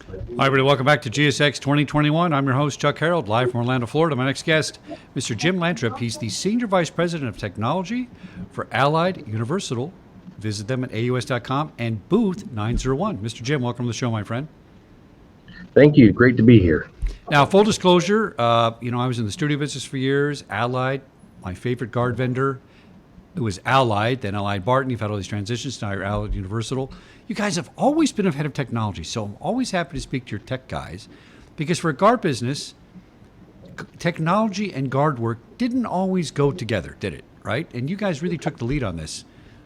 Hi, everybody. Welcome back to GSX 2021. I'm your host, Chuck Harold, live from Orlando, Florida. My next guest, Mr. Jim Lantrip. He's the Senior Vice President of Technology for Allied Universal. Visit them at AUS.com and booth 901. Mr. Jim, welcome to the show, my friend. Thank you. Great to be here. Now, full disclosure, I was in the studio business for years. Allied, my favorite guard vendor. It was Allied, then Allied Barton. You've had all these transitions. Now you're Allied Universal. You guys have always been ahead of technology, so I'm always happy to speak to your tech guys, because for a guard business, technology and guard work didn't always go together, did it? Right? And you guys really took the lead on this,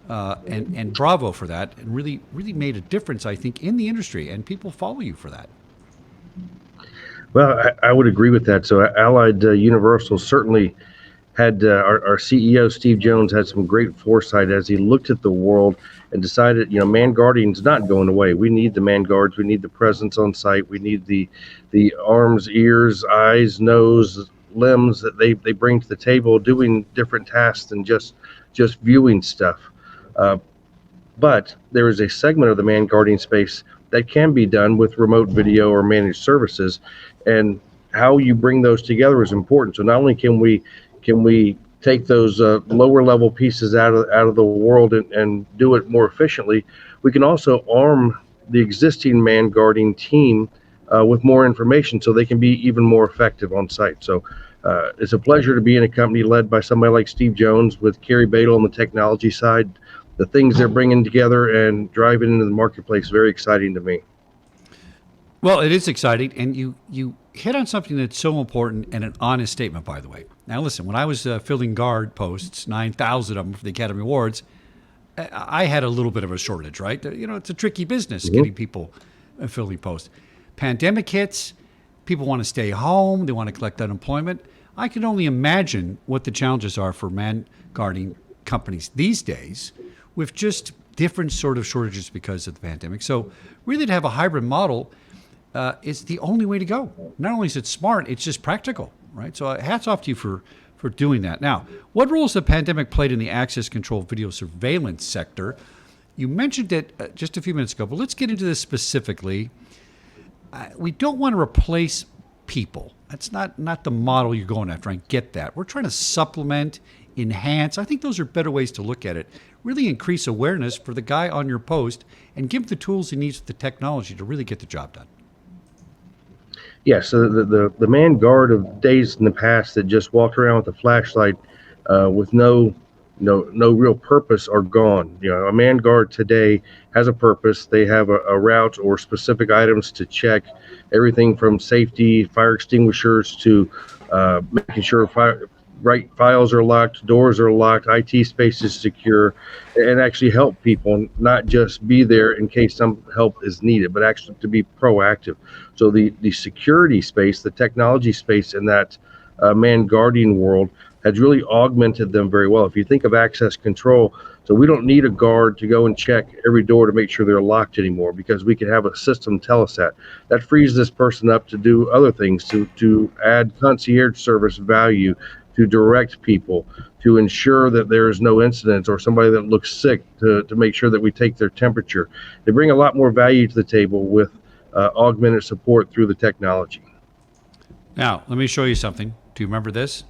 and bravo for that, and really made a difference, I think, in the industry, and people follow you for that. Well, I would agree with that. So Allied Universal certainly had our CEO, Steve Jones, had some great foresight as he looked at the world and decided, man guarding's not going away. We need the man guards. We need the presence on site. We need the arms, ears, eyes, nose, limbs that they bring to the table, doing different tasks than just viewing stuff. But there is a segment of the man guarding space that can be done with remote video or managed services, and how you bring those together is important. So not only can we take those lower level pieces out of the world and do it more efficiently, we can also arm the existing man guarding team with more information so they can be even more effective on site. So it's a pleasure to be in a company led by somebody like Steve Jones, with Kerry Badel on the technology side. The things they're bringing together and driving into the marketplace, very exciting to me. Well, it is exciting, and you hit on something that's so important, and an honest statement, by the way. Now, listen, when I was filling guard posts, 9,000 of them for the Academy Awards, I had a little bit of a shortage, right? It's a tricky business getting people filling posts. Pandemic hits, people want to stay home, they want to collect unemployment. I can only imagine what the challenges are for man guarding companies these days, with just different sort of shortages because of the pandemic. So really, to have a hybrid model is the only way to go. Not only is it smart, it's just practical, right? So hats off to you for doing that. Now, what role has the pandemic played in the access control video surveillance sector? You mentioned it just a few minutes ago, but let's get into this specifically. We don't want to replace people. That's not the model you're going after. I get that. We're trying to supplement, enhance. I think those are better ways to look at it. Really increase awareness for the guy on your post and give the tools he needs with the technology to really get the job done. Yes, so the man guard of days in the past that just walked around with a flashlight with no real purpose are gone. A man guard today has a purpose. They have a route or specific items to check, everything from safety, fire extinguishers, to making sure files are locked, doors are locked, IT space is secure, and actually help people, not just be there in case some help is needed, but actually to be proactive. So the security space, the technology space in that man guarding world has really augmented them very well. If you think of access control, so we don't need a guard to go and check every door to make sure they're locked anymore, because we can have a system tell us that. That frees this person up to do other things, to add concierge service value, to direct people, to ensure that there is no incidents, or somebody that looks sick, to make sure that we take their temperature. They bring a lot more value to the table with augmented support through the technology. Now, let me show you something. Do you remember this?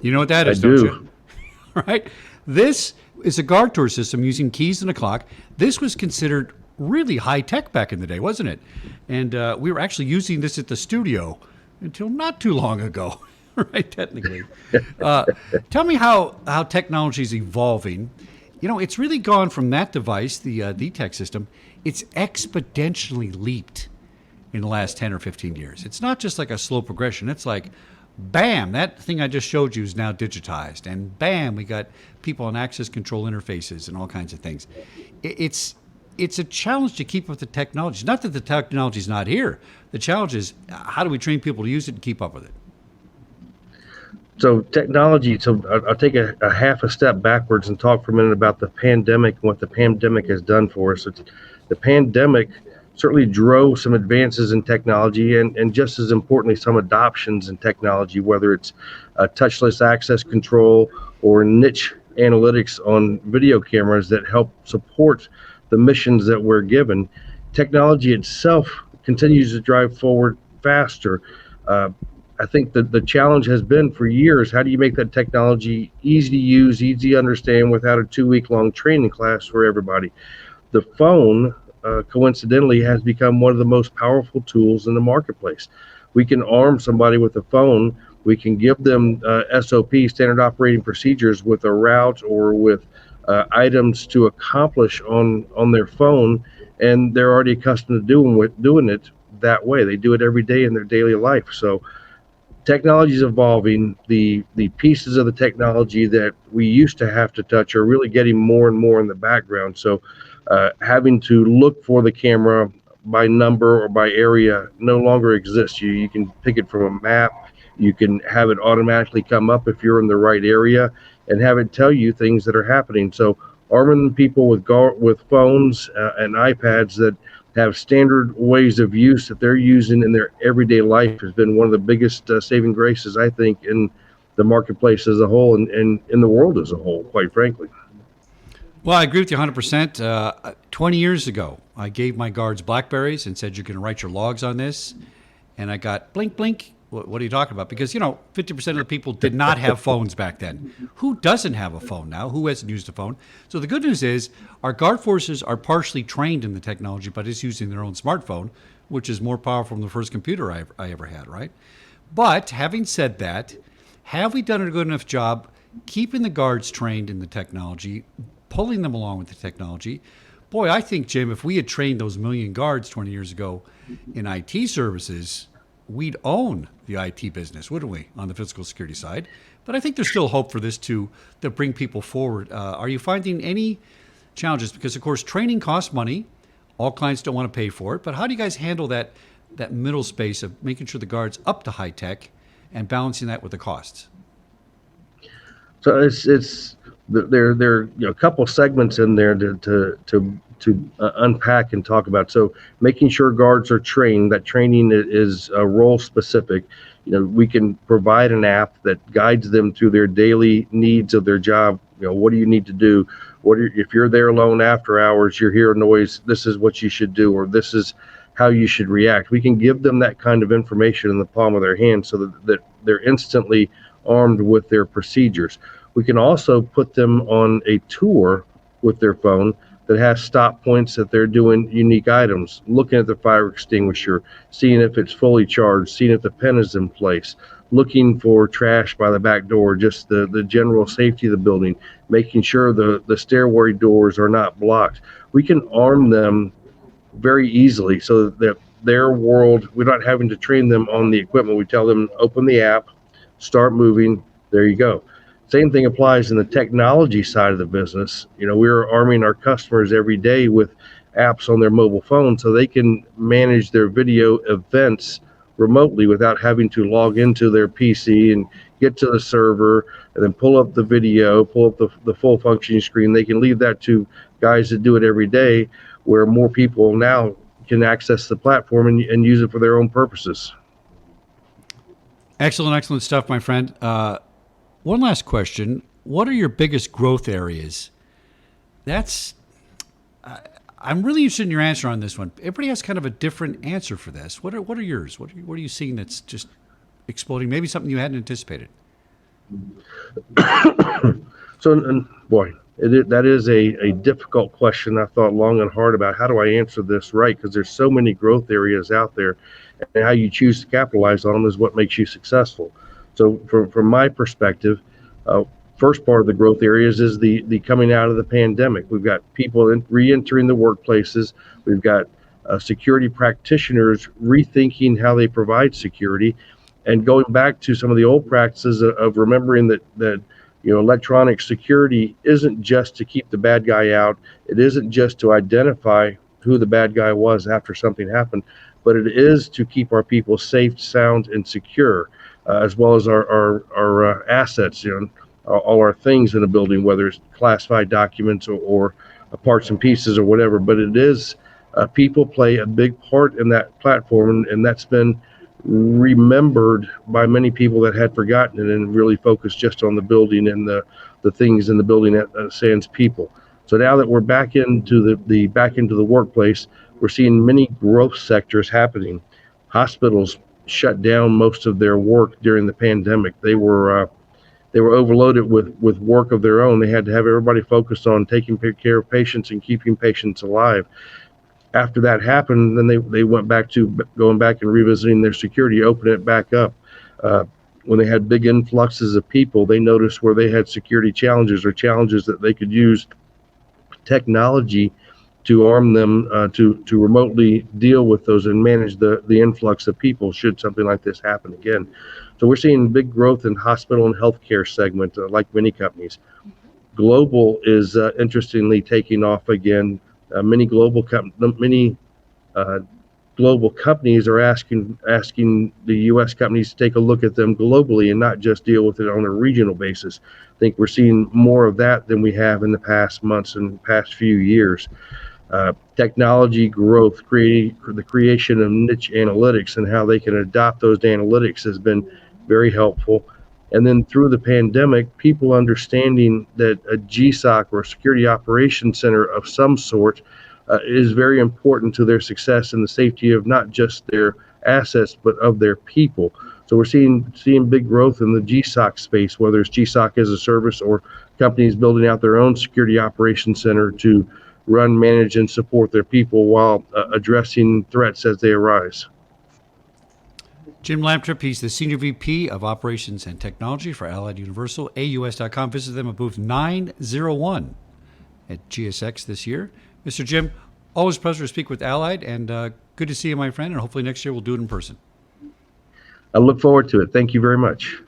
You know what that is, I don't do. you? Right? This is a guard tour system using keys and a clock. This was considered really high tech back in the day, wasn't it? And we were actually using this at the studio until not too long ago, right? Technically. Tell me how technology is evolving. It's really gone from that device, the DTEC system. It's exponentially leaped in the last 10 or 15 years. It's not just like a slow progression. It's like, bam, that thing I just showed you is now digitized. And bam, we got people on access control interfaces and all kinds of things. It's a challenge to keep up with the technology. Not that the technology is not here. The challenge is, how do we train people to use it and keep up with it? So technology, so I'll take a half a step backwards and talk for a minute about the pandemic and what the pandemic has done for us. The pandemic certainly drove some advances in technology, and just as importantly, some adoptions in technology, whether it's touchless access control or niche analytics on video cameras that help support the missions that we're given. technology itself continues to drive forward faster. Uh, I think that the challenge has been for years, how do you make that technology easy to use, easy to understand without a 2 week long training class for everybody? The phone, coincidentally, has become one of the most powerful tools in the marketplace. We can arm somebody with a phone. We can give them SOP, standard operating procedures, with a route or with items to accomplish on their phone, and they're already accustomed to doing it that way. They do it every day in their daily life. So technology is evolving. The pieces of the technology that we used to have to touch are really getting more and more in the background. So having to look for the camera by number or by area no longer exists. You can pick it from a map. You can have it automatically come up if you're in the right area, and have it tell you things that are happening. So arming people with phones and iPads that have standard ways of use that they're using in their everyday life has been one of the biggest saving graces, I think, in the marketplace as a whole, and in the world as a whole, quite frankly. Well, I agree with you 100%. 20 years ago, I gave my guards Blackberries and said, you're going to write your logs on this. And I got blink, blink. What are you talking about? Because, 50% of the people did not have phones back then. Who doesn't have a phone now? Who hasn't used a phone? So the good news is our guard forces are partially trained in the technology, but it's using their own smartphone, which is more powerful than the first computer I ever had, right? But having said that, have we done a good enough job keeping the guards trained in the technology, pulling them along with the technology? Boy, I think, Jim, if we had trained those million guards 20 years ago in IT services, we'd own the IT business, wouldn't we, on the physical security side? But I think there's still hope for this to bring people forward. Are you finding any challenges? Because, of course, training costs money. All clients don't want to pay for it. But how do you guys handle that middle space of making sure the guard's up to high tech and balancing that with the costs? So it's there are a couple segments in there to unpack and talk about. So making sure guards are trained. That training is role specific. We can provide an app that guides them through their daily needs of their job. What do you need to do? If you're there alone after hours, you hear a noise, this is what you should do, or this is how you should react. We can give them that kind of information in the palm of their hand so that they're instantly armed with their procedures. We can also put them on a tour with their phone that has stop points that they're doing unique items, looking at the fire extinguisher, seeing if it's fully charged, seeing if the pen is in place, looking for trash by the back door, just the general safety of the building, making sure the stairway doors are not blocked. We can arm them very easily so that their world, we're not having to train them on the equipment. We tell them, open the app, start moving, there you go. Same thing applies in the technology side of the business. We're arming our customers every day with apps on their mobile phone so they can manage their video events remotely without having to log into their PC and get to the server and then pull up the video, pull up the full functioning screen. They can leave that to guys that do it every day, where more people now can access the platform and use it for their own purposes. Excellent stuff, my friend. One last question. What are your biggest growth areas? I'm really interested in your answer on this one. Everybody has kind of a different answer for this. What are yours? What are you seeing that's just exploding? Maybe something you hadn't anticipated. So, and boy, that is a difficult question. I thought long and hard about how do I answer this right, because there's so many growth areas out there, and how you choose to capitalize on them is what makes you successful. So from my perspective, first part of the growth areas is the coming out of the pandemic. We've got people re-entering the workplaces. We've got security practitioners rethinking how they provide security, and going back to some of the old practices of remembering that electronic security isn't just to keep the bad guy out. It isn't just to identify who the bad guy was after something happened, but it is to keep our people safe, sound, and secure, as well as our assets, all our things in a building, whether it's classified documents or parts and pieces or whatever. But it is people play a big part in that platform, and that's been remembered by many people that had forgotten it and really focused just on the building and the things in the building that sans people. So now that we're back into the workplace, we're seeing many growth sectors happening. Hospitals shut down most of their work during the pandemic. They were overloaded with work of their own. They had to have everybody focused on taking care of patients and keeping patients alive. After that happened, then they went back to going back and revisiting their security, opening it back up. Uh, when they had big influxes of people, they noticed where they had security challenges or challenges that they could use technology to arm them to remotely deal with those and manage the influx of people should something like this happen again. So we're seeing big growth in hospital and healthcare segment, like many companies. Global is interestingly taking off again. Many uh, global companies are asking the U.S. companies to take a look at them globally and not just deal with it on a regional basis. I think we're seeing more of that than we have in the past months and past few years. Technology growth, the creation of niche analytics and how they can adopt those analytics has been very helpful. And then through the pandemic, people understanding that a GSOC or a security operations center of some sort is very important to their success and the safety of not just their assets but of their people. So we're seeing big growth in the GSOC space, whether it's GSOC as a service or companies building out their own security operations center to run, manage, and support their people while addressing threats as they arise. Jim Lantrip, he's the Senior VP of Operations and Technology for Allied Universal, AUS.com. Visit them at booth 901 at GSX this year. Mr. Jim, always a pleasure to speak with Allied, and good to see you, my friend, and hopefully next year we'll do it in person. I look forward to it. Thank you very much.